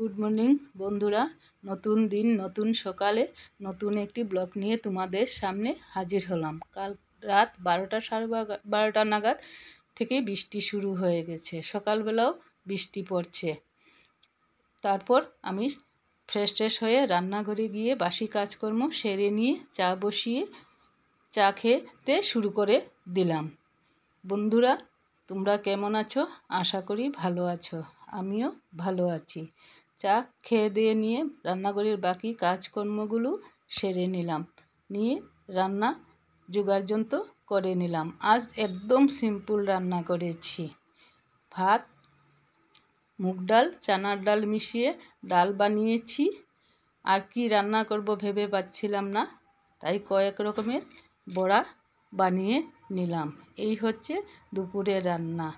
Good morning বন্ধুরা। নতুন দিন, নতুন সকালে নতুন একটি ব্লগ নিয়ে তোমাদের সামনে হাজির হলাম। কাল রাত 12টা সাড়ে 12টা নাগাদ থেকে বৃষ্টি শুরু হয়ে গেছে। সকালবেলাও বৃষ্টি পড়ছে। তারপর আমি ফ্রেশ হয়ে রান্নাঘরে গিয়ে বাসি কাজকর্ম সেরে নিয়ে চা বসিয়ে চা খেতে শুরু করে দিলাম। বন্ধুরা, তোমরা কেমন আছো? আশা করি ভালো আছো। আমিও ভালো আছি। চা খেয়ে দিয়ে নিয়ে রান্নাঘরের বাকি কাজকর্মগুলো সেরে নিলাম, নিয়ে রান্না জোগাড়যন্ত্র করে নিলাম। আজ একদম সিম্পল রান্না করেছি। ভাত, মুগ ডাল, চানার ডাল মিশিয়ে ডাল বানিয়েছি। আর কি রান্না করব ভেবে পাচ্ছিলাম না, তাই কয়েক রকমের বড়া বানিয়ে নিলাম। এই হচ্ছে দুপুরের রান্না।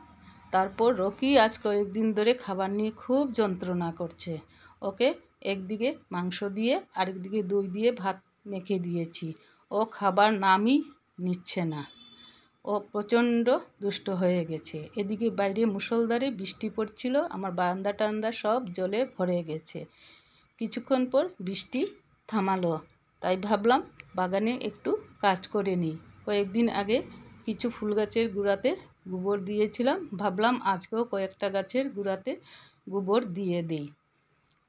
তারপর রকি আজ কয়েকদিন ধরে খাবার নিয়ে খুব যন্ত্রণা করছে। ওকে একদিকে মাংস দিয়ে আরেকদিকে দই দিয়ে ভাত মেখে দিয়েছি। ও খাবার নামই নিচ্ছে না। ও প্রচণ্ড দুষ্ট হয়ে গেছে। এদিকে বাইরে মুষলধারে বৃষ্টি পড়ছিল। আমার বারান্দা টান্দা সব জলে ভরে গেছে। কিছুক্ষণ পর বৃষ্টি থামালো, তাই ভাবলাম বাগানে একটু কাজ করে নিই। কয়েকদিন আগে কিছু ফুল গাছের গোড়াতে গোবর দিয়েছিলাম, ভাবলাম আজকেও কয়েকটা গাছের গোড়াতে গোবর দিয়ে দিই।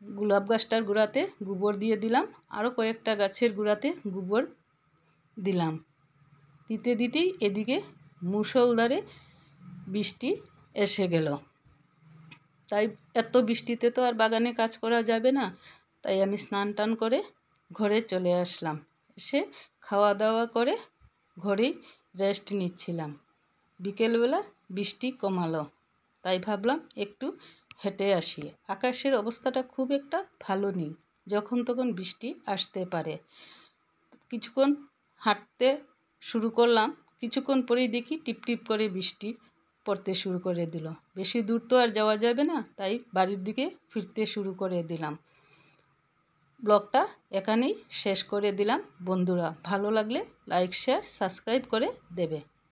গোলাপ গাছটার গোড়াতে গোবর দিয়ে দিলাম, আরও কয়েকটা গাছের গোড়াতে গোবর দিলাম। দিতেই এদিকে মুষলধারে বৃষ্টি এসে গেল। তাই এত বৃষ্টিতে তো আর বাগানে কাজ করা যাবে না, তাই আমি স্নান টান করে ঘরে চলে আসলাম। এসে খাওয়া দাওয়া করে ঘরেই রেস্ট নিচ্ছিলাম। বিকেলবেলা বৃষ্টি কমালো, তাই ভাবলাম একটু হেঁটে আসি। আকাশের অবস্থাটা খুব একটা ভালো নেই, যখন তখন বৃষ্টি আসতে পারে। কিছুক্ষণ হাঁটতে শুরু করলাম, কিছুক্ষণ পরেই দেখি টিপটিপ করে বৃষ্টি পড়তে শুরু করে দিল। বেশি দূর তো আর যাওয়া যাবে না, তাই বাড়ির দিকে ফিরতে শুরু করে দিলাম। ব্লগটা এখানেই শেষ করে দিলাম। বন্ধুরা, ভালো লাগলে লাইক, শেয়ার, সাবস্ক্রাইব করে দেবে।